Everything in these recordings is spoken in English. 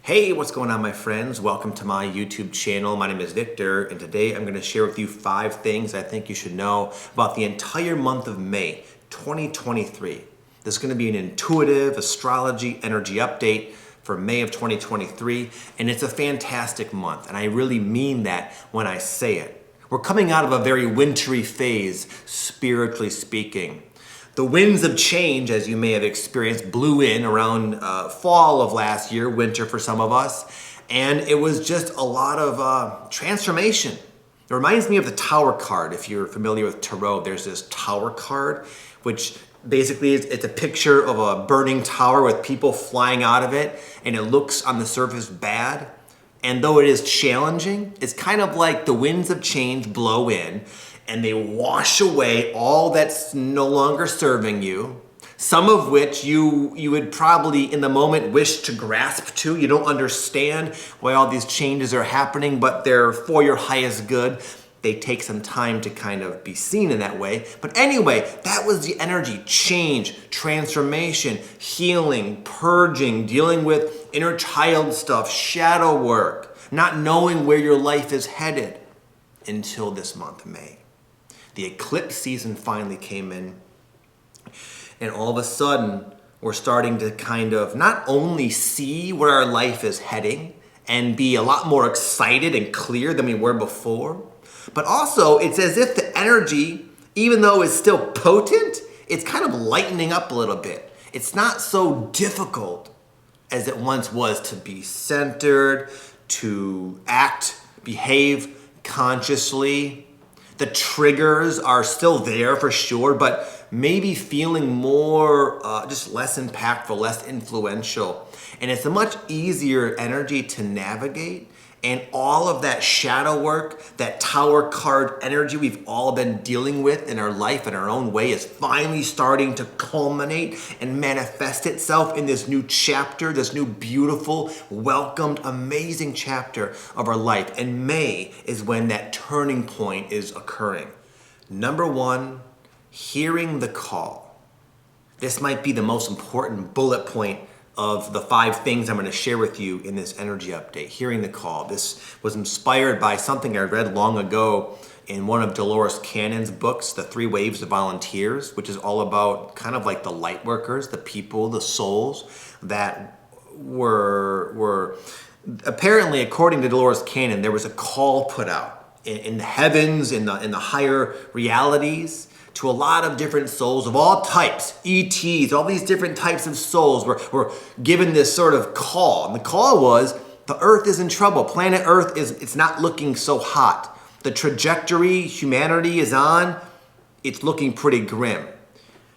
Hey, what's going on, my friends? Welcome to my YouTube channel. My name is Victor, and today I'm going to share with you 5 things I think you should know about the entire month of May 2023. This is going to be an intuitive astrology energy update for May of 2023, and it's a fantastic month, and I really mean that when I say it. We're coming out of a very wintry phase, spiritually speaking. The winds of change, as you may have experienced, blew in around fall of last year, winter for some of us, and it was just a lot of transformation. It reminds me of the Tower card. If you're familiar with Tarot, there's this Tower card, which basically it's a picture of a burning tower with people flying out of it, and it looks on the surface bad. And though it is challenging, it's kind of like the winds of change blow in, and they wash away all that's no longer serving you, some of which you would probably in the moment wish to grasp to. You don't understand why all these changes are happening, but they're for your highest good. They take some time to kind of be seen in that way. But anyway, that was the energy: change, transformation, healing, purging, dealing with inner child stuff, shadow work, not knowing where your life is headed until this month, May. The eclipse season finally came in, and all of a sudden, we're starting to kind of not only see where our life is heading and be a lot more excited and clear than we were before, but also it's as if the energy, even though it's still potent, it's kind of lightening up a little bit. It's not so difficult as it once was to be centered, to act, behave consciously. The triggers are still there for sure, but maybe feeling more, just less impactful, less influential. And it's a much easier energy to navigate. And all of that shadow work, that Tower card energy we've all been dealing with in our life in our own way is finally starting to culminate and manifest itself in this new chapter, this new beautiful, welcomed, amazing chapter of our life. And May is when that turning point is occurring. Number 1, hearing the call. This might be the most important bullet point of the 5 things I'm going to share with you in this energy update. Hearing the call. This was inspired by something I read long ago in one of Dolores Cannon's books, The 3 Waves of Volunteers, which is all about kind of like the light workers, the people, the souls that were apparently, according to Dolores Cannon, there was a call put out in the heavens, in the higher realities, to a lot of different souls of all types, ETs, all these different types of souls were given this sort of call. And the call was, the Earth is in trouble. Planet Earth it's not looking so hot. The trajectory humanity is on, it's looking pretty grim.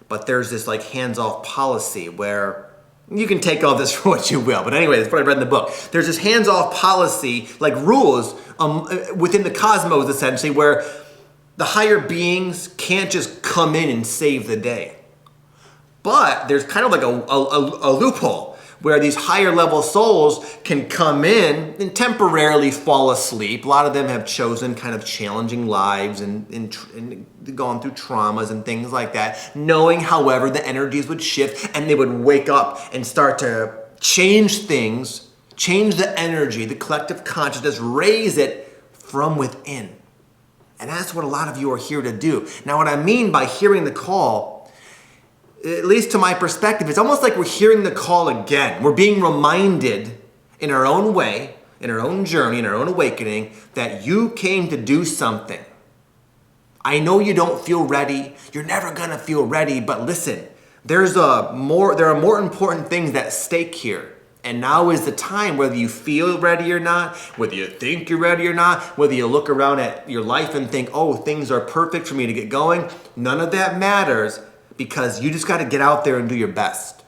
But there's this like hands-off policy where you can take all this for what you will. But anyway, that's what I read in the book. There's this hands-off policy, like rules within the cosmos, essentially, where the higher beings can't just come in and save the day. But there's kind of like a loophole where these higher level souls can come in and temporarily fall asleep. A lot of them have chosen kind of challenging lives and gone through traumas and things like that, knowing, however, the energies would shift and they would wake up and start to change things, change the energy, the collective consciousness, raise it from within. And that's what a lot of you are here to do. Now, what I mean by hearing the call, at least to my perspective, it's almost like we're hearing the call again. We're being reminded in our own way, in our own journey, in our own awakening, that you came to do something. I know you don't feel ready. You're never going to feel ready. But listen, there are more important things at stake here. And now is the time, whether you feel ready or not, whether you think you're ready or not, whether you look around at your life and think, oh, things are perfect for me to get going. None of that matters, because you just got to get out there and do your best.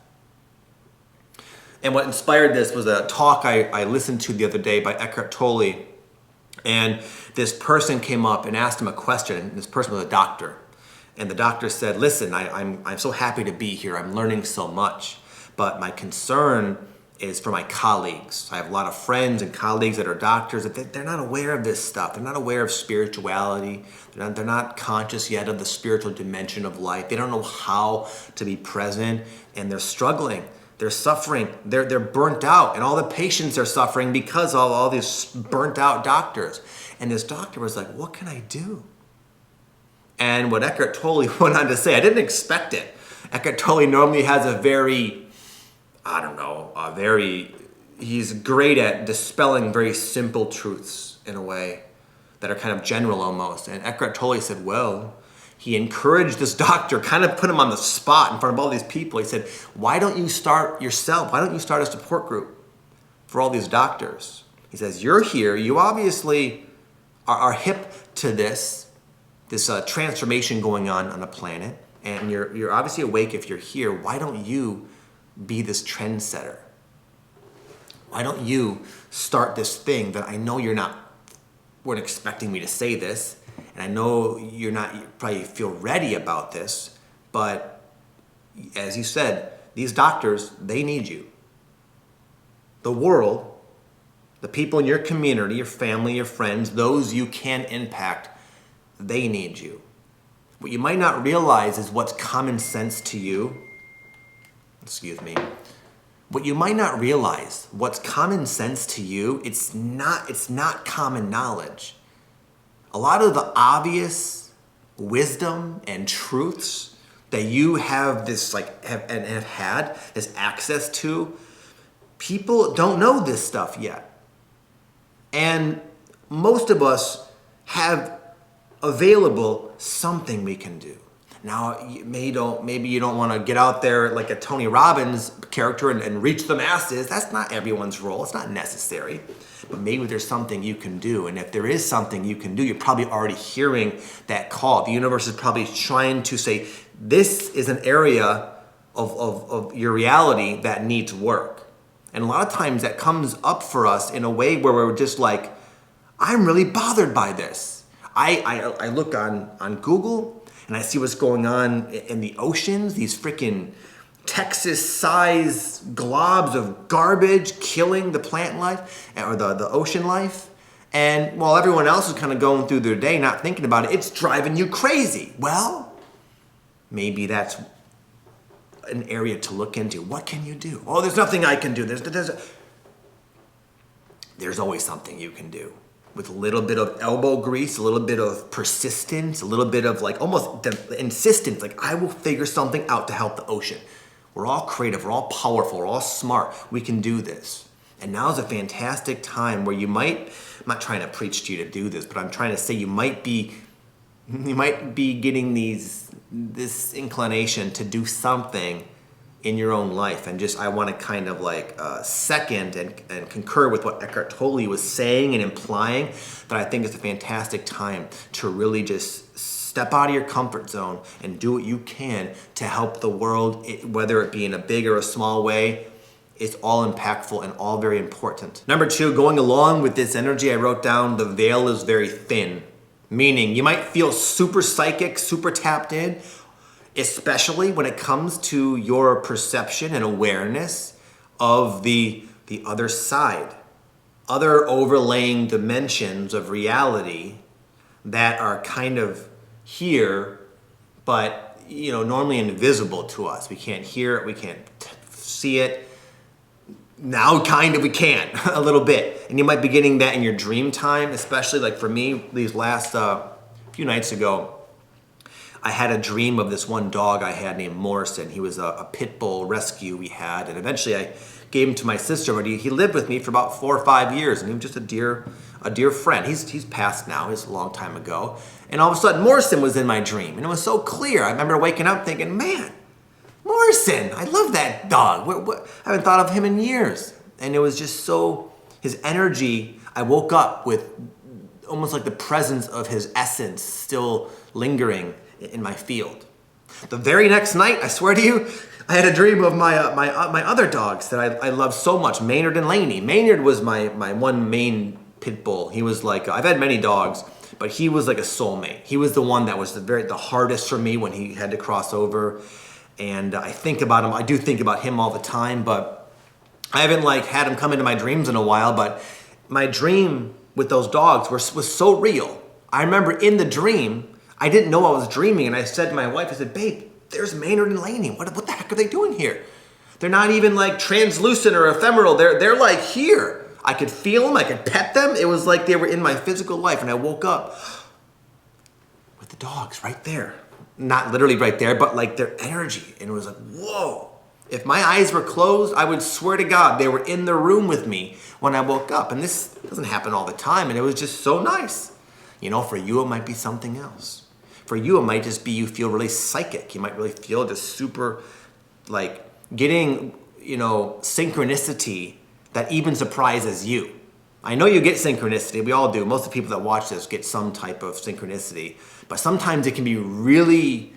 And what inspired this was a talk I listened to the other day by Eckhart Tolle. And this person came up and asked him a question. This person was a doctor. And the doctor said, listen, I'm so happy to be here. I'm learning so much. But my concern is for my colleagues. I have a lot of friends and colleagues that are doctors that they're not aware of this stuff. They're not aware of spirituality. They're not conscious yet of the spiritual dimension of life. They don't know how to be present, and they're struggling. They're suffering. They're burnt out, and all the patients are suffering because of all these burnt out doctors. And this doctor was like, what can I do? And what Eckhart Tolle went on to say, I didn't expect it. Eckhart Tolle normally has a very, he's great at dispelling very simple truths in a way that are kind of general almost. And Eckhart Tolle said, well, he encouraged this doctor, kind of put him on the spot in front of all these people. He said, why don't you start yourself? Why don't you start a support group for all these doctors? He says, you're here. You obviously are hip to this transformation going on the planet. And you're obviously awake if you're here. Why don't you be this trendsetter? Why don't you start this thing that I know you weren't expecting me to say this, and I know you probably feel ready about this, but as you said, these doctors, they need you. The world, the people in your community, your family, your friends, those you can impact, they need you. What you might not realize is what's common sense to you. What you might not realize, what's common sense to you, it's not common knowledge. A lot of the obvious wisdom and truths that you have have had this access to, people don't know this stuff yet. And most of us have available something we can do. Now, maybe you don't want to get out there like a Tony Robbins character and reach the masses. That's not everyone's role. It's not necessary. But maybe there's something you can do. And if there is something you can do, you're probably already hearing that call. The universe is probably trying to say, this is an area of your reality that needs work. And a lot of times that comes up for us in a way where we're just like, I'm really bothered by this. I look on Google and I see what's going on in the oceans, these freaking Texas-sized globs of garbage killing the plant life or the ocean life. And while everyone else is kind of going through their day, not thinking about it, it's driving you crazy. Well, maybe that's an area to look into. What can you do? Oh, there's nothing I can do. There's always something you can do. With a little bit of elbow grease, a little bit of persistence, a little bit of like almost the insistence, like I will figure something out to help the ocean. We're all creative, we're all powerful, we're all smart. We can do this. And now is a fantastic time where I'm not trying to preach to you to do this, but I'm trying to say you might be getting this inclination to do something in your own life. And I want to kind of second and concur with what Eckhart Tolle was saying and implying, that I think it's a fantastic time to really just step out of your comfort zone and do what you can to help the world, whether it be in a big or a small way. It's all impactful and all very important. Number 2, going along with this energy, I wrote down the veil is very thin. Meaning you might feel super psychic, super tapped in, especially when it comes to your perception and awareness of the other side, other overlaying dimensions of reality that are kind of here, but normally invisible to us. We can't hear it, we can't see it. Now kind of we can, a little bit. And you might be getting that in your dream time, especially like for me, these last few nights ago, I had a dream of this one dog I had named Morrison. He was a pit bull rescue we had, and eventually I gave him to my sister, but he lived with me for about 4 or 5 years, and he was just a dear friend. He's passed now, he's a long time ago. And all of a sudden, Morrison was in my dream, and it was so clear. I remember waking up thinking, man, Morrison, I love that dog. I haven't thought of him in years. And it was just so, his energy, I woke up with almost like the presence of his essence still lingering in my field. The very next night, I swear to you, I had a dream of my other dogs that I love so much, Maynard and Laney. Maynard was my one main pit bull. He was like, I've had many dogs, but he was like a soulmate. He was the one that was the hardest for me when he had to cross over. And I think about him. I do think about him all the time, but I haven't had him come into my dreams in a while. But my dream with those dogs was so real. I remember in the dream, I didn't know I was dreaming, and I said to my wife, I said, babe, there's Maynard and Laney. What the heck are they doing here? They're not even like translucent or ephemeral. They're like here. I could feel them. I could pet them. It was like they were in my physical life. And I woke up with the dogs right there. Not literally right there, but like their energy. And it was like, whoa. If my eyes were closed, I would swear to God they were in the room with me when I woke up. And this doesn't happen all the time. And it was just so nice. You know, for you, it might be something else. For you, it might just be you feel really psychic. You might really feel just super like getting, you know, synchronicity that even surprises you. I know you get synchronicity. We all do. Most of the people that watch this get some type of synchronicity. But sometimes it can be really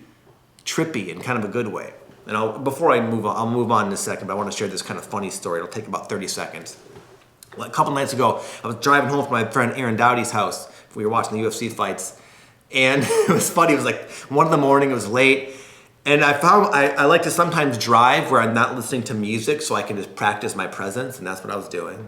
trippy in kind of a good way. And before I move on, I'll move on in a second, but I want to share this kind of funny story. It'll take about 30 seconds. A couple nights ago, I was driving home from my friend Aaron Dowdy's house. We were watching the UFC fights. And it was funny. It was like 1 in the morning. It was late. And I found I like to sometimes drive where I'm not listening to music so I can just practice my presence. And that's what I was doing.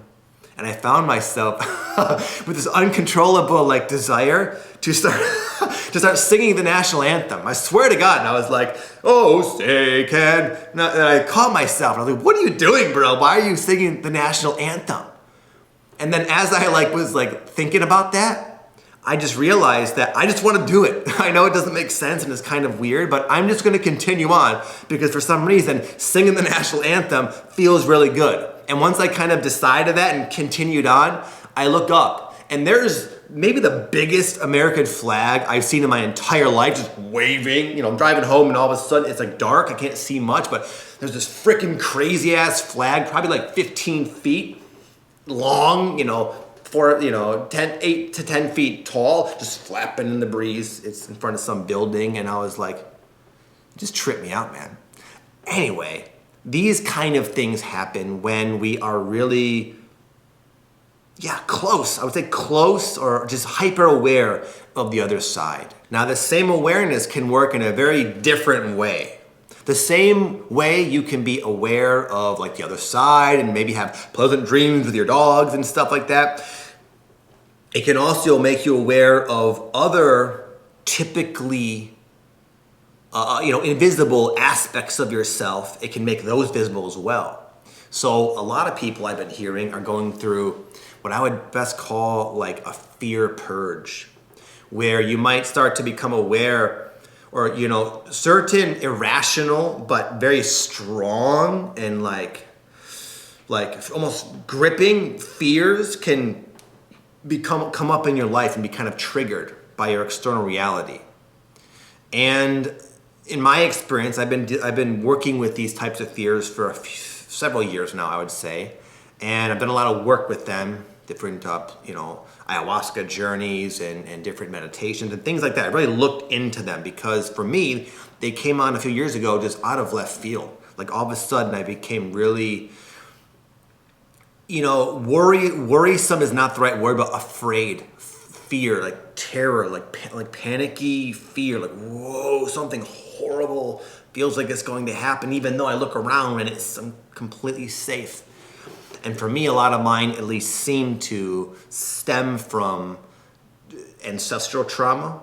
And I found myself with this uncontrollable like desire to start singing the national anthem. I swear to God. And I was like, oh, say can. And I caught myself. And I was like, what are you doing, bro? Why are you singing the national anthem? And then as I was thinking about that, I just realized that I just want to do it. I know it doesn't make sense and it's kind of weird, but I'm just going to continue on because for some reason, singing the national anthem feels really good. And once I kind of decided that and continued on, I look up and there's maybe the biggest American flag I've seen in my entire life just waving. You know, I'm driving home and all of a sudden it's like dark. I can't see much, but there's this freaking crazy ass flag, probably like 15 feet long, you know, 8 to 10 feet tall, just flapping in the breeze. It's in front of some building, and I was like, it just tripped me out, man. Anyway, these kind of things happen when we are really, close. I would say close or just hyper aware of the other side. Now, the same awareness can work in a very different way. The same way you can be aware of like the other side and maybe have pleasant dreams with your dogs and stuff like that. It can also make you aware of other typically, invisible aspects of yourself. It can make those visible as well. So a lot of people I've been hearing are going through what I would best call like a fear purge, where you might start to become aware or, you know, certain irrational but very strong and like almost gripping fears can come up in your life and be kind of triggered by your external reality. And in my experience, I've been working with these types of fears for several years now, I would say, and I've done a lot of work with them, different ayahuasca journeys and different meditations and things like that. I really looked into them because for me, they came on a few years ago just out of left field. Like all of a sudden, I became really, worrisome is not the right word, but afraid, fear, like terror, like panicky fear, like, whoa, something horrible feels like it's going to happen, even though I look around and it's completely safe. And for me, a lot of mine at least seem to stem from ancestral trauma,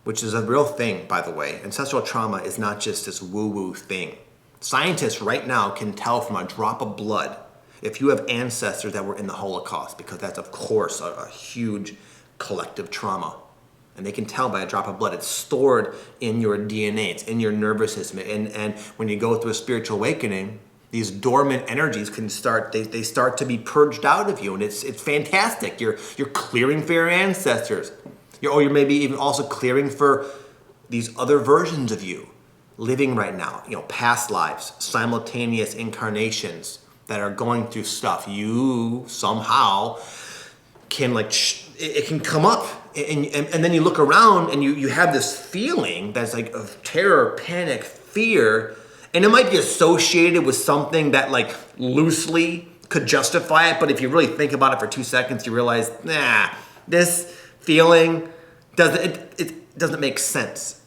which is a real thing, by the way. Ancestral trauma is not just this woo-woo thing. Scientists right now can tell from a drop of blood if you have ancestors that were in the Holocaust, because that's, of course, a huge collective trauma. And they can tell by a drop of blood. It's stored in your DNA. It's in your nervous system. And when you go through a spiritual awakening, these dormant energies can start to be purged out of you. And it's fantastic. You're clearing for your ancestors. You're maybe even also clearing for these other versions of you living right now. Past lives, simultaneous incarnations that are going through stuff. You somehow can it can come up and then you look around and you have this feeling that's like of terror, panic, fear, and it might be associated with something that like loosely could justify it, but if you really think about it for 2 seconds, you realize, this feeling doesn't make sense.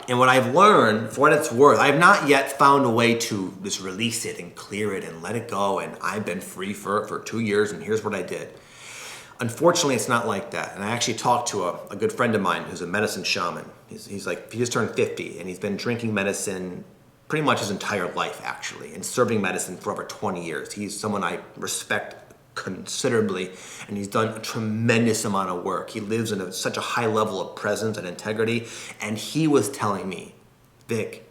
And what I've learned, for what it's worth, I've not yet found a way to just release it and clear it and let it go. And I've been free for 2 years, and here's what I did. Unfortunately, it's not like that. And I actually talked to a good friend of mine who's a medicine shaman. He just turned 50, and he's been drinking medicine pretty much his entire life, actually, and serving medicine for over 20 years. He's someone I respect considerably, and he's done a tremendous amount of work. He lives in such a high level of presence and integrity, and he was telling me, Vic,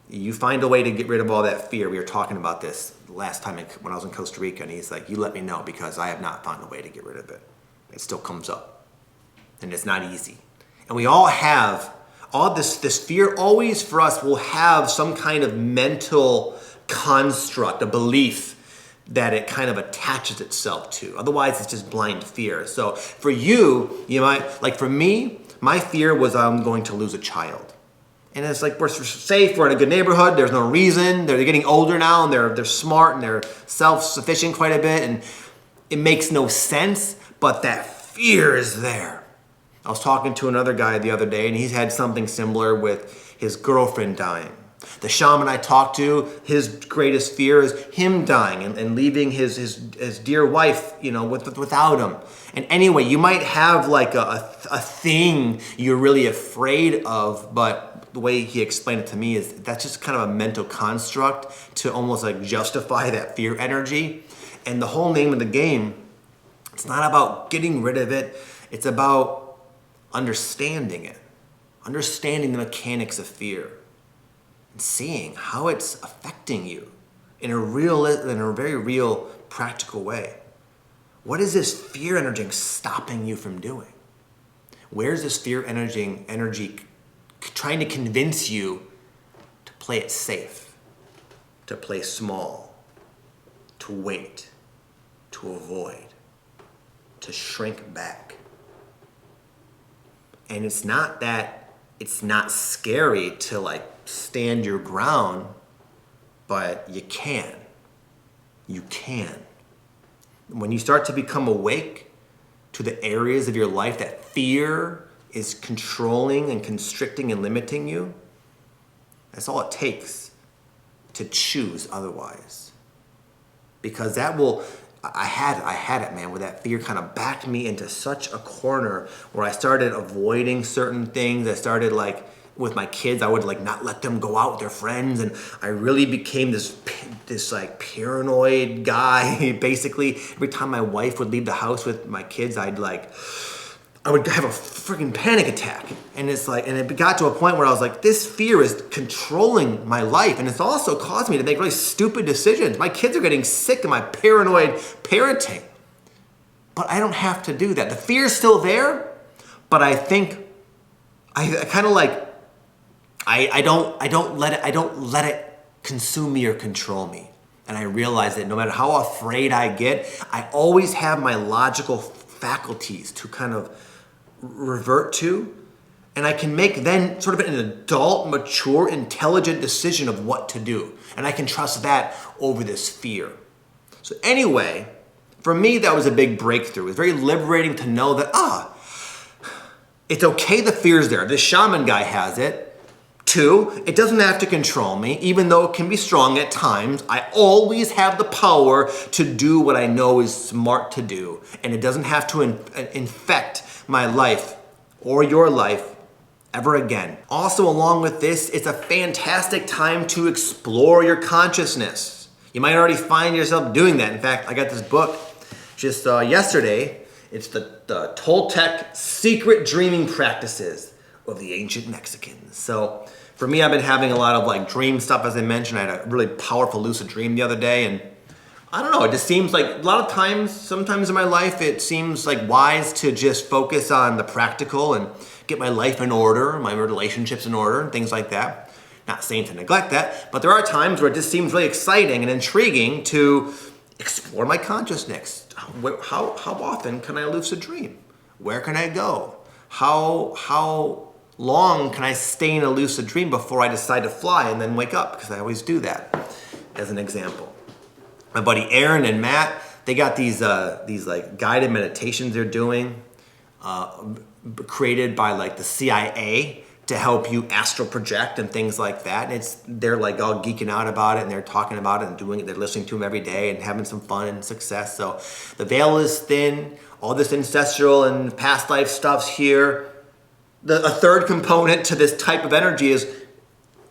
you find a way to get rid of all that fear. We were talking about this last time when I was in Costa Rica, and he's like, you let me know, because I have not found a way to get rid of it. It still comes up, and it's not easy. And we all have all this fear. Always for us will have some kind of mental construct, a belief that it kind of attaches itself to. Otherwise, it's just blind fear. So for you, you might, like for me, my fear was I'm going to lose a child. And it's like, we're safe, we're in a good neighborhood, there's no reason, they're getting older now, and they're smart, and they're self-sufficient quite a bit, and it makes no sense, but that fear is there. I was talking to another guy the other day, and he's had something similar with his girlfriend dying. The shaman I talked to, his greatest fear is him dying and leaving his dear wife, without him. And anyway, you might have like a thing you're really afraid of, but the way he explained it to me is that's just kind of a mental construct to almost like justify that fear energy. And the whole name of the game, it's not about getting rid of it. It's about understanding it, understanding the mechanics of fear, and seeing how it's affecting you in a very real, practical way. What is this fear energy stopping you from doing? Where's this fear energy trying to convince you to play it safe, to play small, to wait, to avoid, to shrink back? And it's not scary to like stand your ground, but you can. You can. When you start to become awake to the areas of your life that fear is controlling and constricting and limiting you, that's all it takes to choose otherwise. Because that will, I had it, man, where that fear kind of backed me into such a corner where I started avoiding certain things. I started like, with my kids, I would like not let them go out with their friends, and I really became this like paranoid guy. Basically, every time my wife would leave the house with my kids, I would have a freaking panic attack. And it's like, and it got to a point where I was like, this fear is controlling my life, and it's also caused me to make really stupid decisions. My kids are getting sick of my paranoid parenting, but I don't have to do that. The fear is still there, but I think I kind of like. I don't let it consume me or control me. And I realize that no matter how afraid I get, I always have my logical faculties to kind of revert to. And I can make then sort of an adult, mature, intelligent decision of what to do. And I can trust that over this fear. So anyway, for me, that was a big breakthrough. It was very liberating to know that, it's okay, the fear's there. This shaman guy has it. 2, it doesn't have to control me, even though it can be strong at times. I always have the power to do what I know is smart to do, and it doesn't have to infect my life or your life ever again. Also, along with this, it's a fantastic time to explore your consciousness. You might already find yourself doing that. In fact, I got this book just yesterday. It's the Toltec Secret Dreaming Practices of the Ancient Mexicans. So for me, I've been having a lot of like dream stuff, as I mentioned. I had a really powerful lucid dream the other day, and I don't know, it just seems like a lot of times, sometimes in my life, it seems like wise to just focus on the practical and get my life in order, my relationships in order, and things like that. Not saying to neglect that, but there are times where it just seems really exciting and intriguing to explore my consciousness. How often can I lucid dream? Where can I go? How long can I stay in a lucid dream before I decide to fly and then wake up? Because I always do that, as an example. My buddy Aaron and Matt, they got these like guided meditations they're doing, created by like the CIA to help you astral project and things like that. And they're like all geeking out about it, and they're talking about it and doing it. They're listening to them every day and having some fun and success. So the veil is thin. All this ancestral and past life stuff's here. A third component to this type of energy is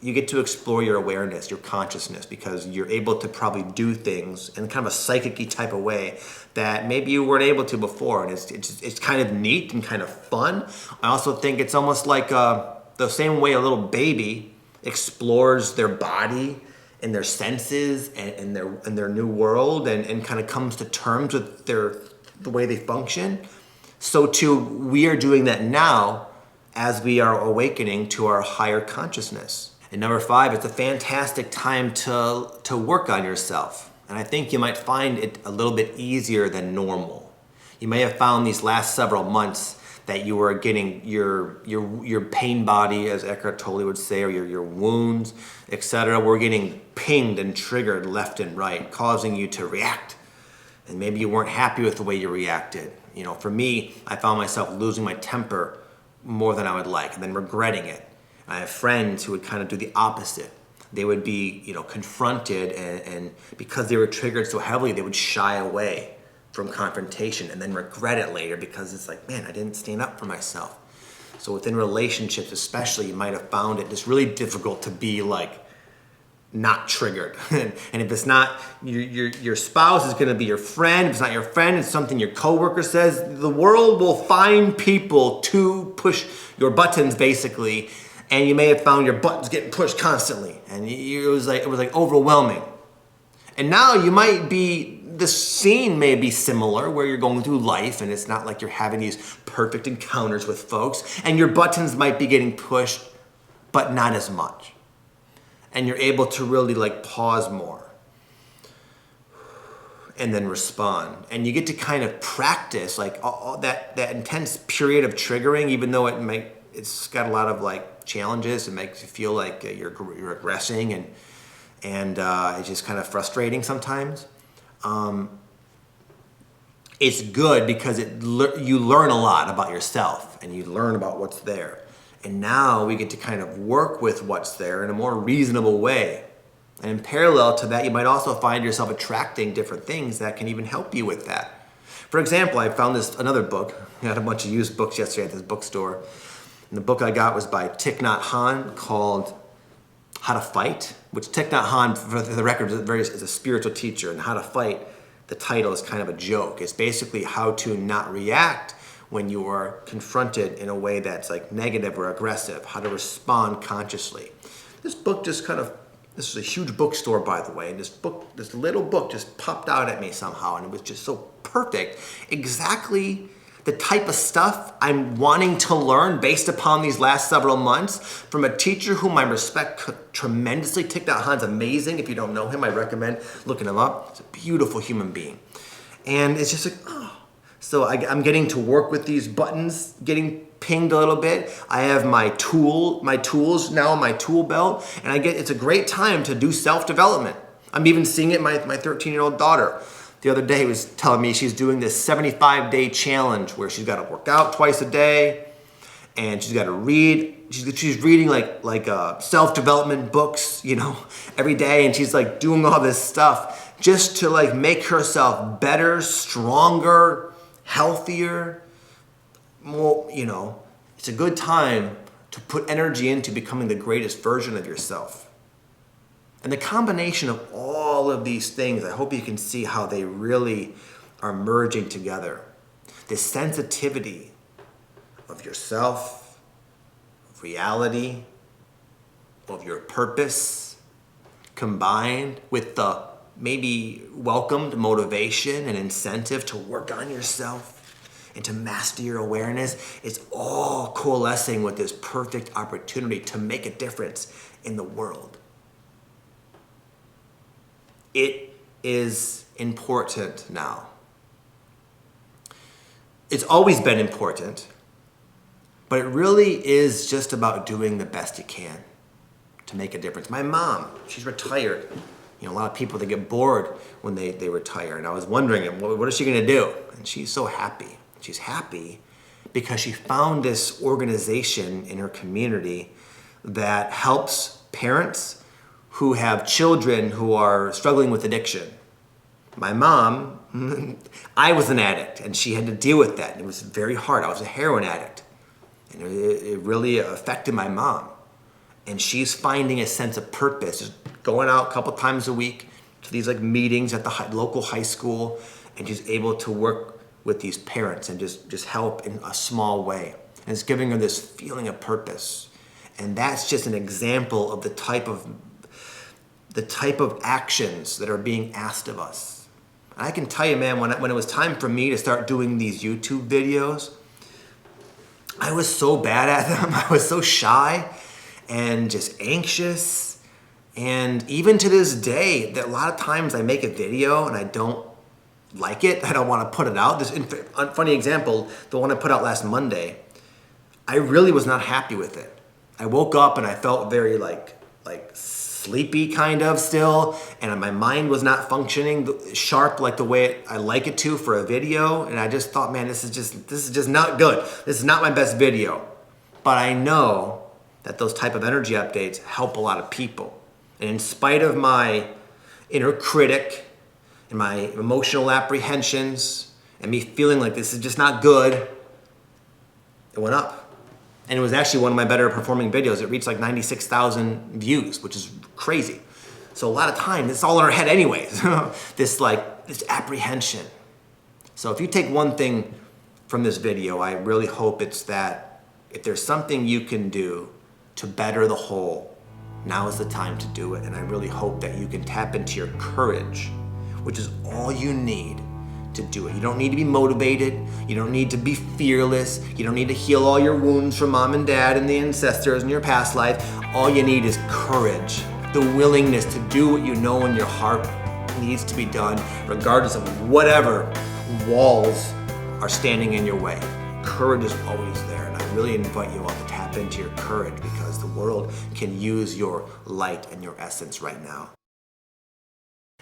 you get to explore your awareness, your consciousness, because you're able to probably do things in kind of a psychic-y type of way that maybe you weren't able to before. And it's kind of neat and kind of fun. I also think it's almost like the same way a little baby explores their body and their senses and their new world and kind of comes to terms with the way they function. So too, we are doing that now as we are awakening to our higher consciousness. And number 5, it's a fantastic time to work on yourself. And I think you might find it a little bit easier than normal. You may have found these last several months that you were getting your pain body, as Eckhart Tolle would say, or your wounds, etc., were getting pinged and triggered left and right, causing you to react. And maybe you weren't happy with the way you reacted. You know, for me, I found myself losing my temper more than I would like and then regretting it. I have friends who would kind of do the opposite. They would be, confronted and because they were triggered so heavily, they would shy away from confrontation and then regret it later because it's like, man, I didn't stand up for myself. So within relationships especially, you might have found it just really difficult to be like not triggered. And if it's not your spouse, is going to be your friend. If it's not your friend, it's something your coworker says. The world will find people to push your buttons, basically. And you may have found your buttons getting pushed constantly, and it was like overwhelming. And now the scene may be similar, where you're going through life, and it's not like you're having these perfect encounters with folks, and your buttons might be getting pushed, but not as much. And you're able to really pause more and then respond. And you get to kind of practice all that intense period of triggering, even though it's got a lot of challenges. It makes you feel like you're aggressing and it's just kind of frustrating sometimes. It's good because you learn a lot about yourself and you learn about what's there. And now we get to kind of work with what's there in a more reasonable way. And in parallel to that, you might also find yourself attracting different things that can even help you with that. For example, I found another book. I had a bunch of used books yesterday at this bookstore. And the book I got was by Thich Nhat Hanh called How to Fight, which Thich Nhat Hanh, for the record, is a spiritual teacher. And How to Fight, the title is kind of a joke. It's basically how to not react when you are confronted in a way that's negative or aggressive, how to respond consciously. This is a huge bookstore, by the way, and this little book just popped out at me somehow, and it was just so perfect. Exactly the type of stuff I'm wanting to learn based upon these last several months from a teacher whom I respect tremendously. Thich Nhat Hanh's amazing. If you don't know him, I recommend looking him up. He's a beautiful human being. And it's just So I'm getting to work with these buttons, getting pinged a little bit. I have my tools now in my tool belt, and it's a great time to do self-development. I'm even seeing it. My 13-year-old daughter the other day was telling me she's doing this 75-day challenge where she's got to work out twice a day, and she's got to read. She's reading self-development books, every day, and she's doing all this stuff just to make herself better, stronger, healthier, more, it's a good time to put energy into becoming the greatest version of yourself. And the combination of all of these things, I hope you can see how they really are merging together. The sensitivity of yourself, of reality, of your purpose, combined with the maybe welcomed motivation and incentive to work on yourself and to master your awareness, it's all coalescing with this perfect opportunity to make a difference in the world. It is important now. It's always been important, but it really is just about doing the best you can to make a difference. My mom, she's retired. A lot of people, they get bored when they retire. And I was wondering, what is she going to do? And she's so happy. She's happy because she found this organization in her community that helps parents who have children who are struggling with addiction. My mom, I was an addict, and she had to deal with that. It was very hard. I was a heroin addict. And it really affected my mom. And she's finding a sense of purpose, just going out a couple times a week to these like meetings at the local high school, and she's able to work with these parents and just help in a small way. And it's giving her this feeling of purpose. And that's just an example of the type of actions that are being asked of us. And I can tell you, man, when it was time for me to start doing these YouTube videos, I was so bad at them. I was so shy and just anxious. And even to this day, that a lot of times I make a video and I don't like it. I don't want to put it out. This funny example, the one I put out last Monday, I really was not happy with it. I woke up and I felt very like sleepy kind of still, and my mind was not functioning sharp like the way I like it to for a video. And I just thought, man, this is just not good. This is not my best video. But I know that those type of energy updates help a lot of people. And in spite of my inner critic and my emotional apprehensions and me feeling like this is just not good, it went up. And it was actually one of my better performing videos. It reached like 96,000 views, which is crazy. So a lot of time, it's all in our head anyways. this apprehension. So if you take one thing from this video, I really hope it's that if there's something you can do to better the whole, now is the time to do it. And I really hope that you can tap into your courage, which is all you need to do it. You don't need to be motivated. You don't need to be fearless. You don't need to heal all your wounds from mom and dad and the ancestors in your past life. All you need is courage, the willingness to do what you know in your heart needs to be done, regardless of whatever walls are standing in your way. Courage is always there, and I really invite you all to tap into your courage, because the world can use your light and your essence right now.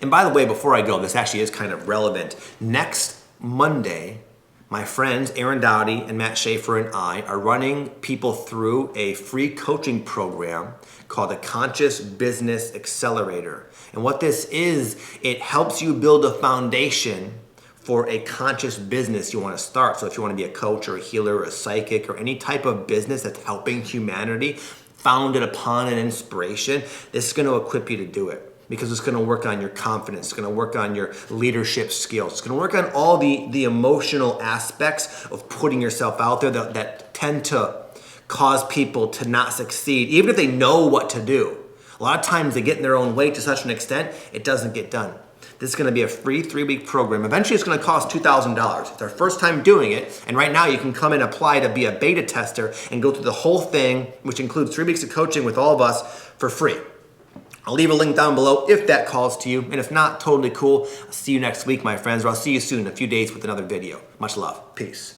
And by the way, before I go, this actually is kind of relevant. Next Monday, my friends Aaron Dowdy and Matt Schaefer and I are running people through a free coaching program called the Conscious Business Accelerator. And what this is, it helps you build a foundation for a conscious business you want to start. So if you want to be a coach or a healer or a psychic or any type of business that's helping humanity, founded upon an inspiration, this is going to equip you to do it. Because it's going to work on your confidence. It's going to work on your leadership skills. It's going to work on all the emotional aspects of putting yourself out there that tend to cause people to not succeed, even if they know what to do. A lot of times they get in their own way to such an extent, it doesn't get done. This is going to be a free 3-week program. Eventually it's going to cost $2,000. It's our first time doing it. And right now you can come and apply to be a beta tester and go through the whole thing, which includes 3 weeks of coaching with all of us for free. I'll leave a link down below if that calls to you. And if not, totally cool. I'll see you next week, my friends, or I'll see you soon in a few days with another video. Much love. Peace.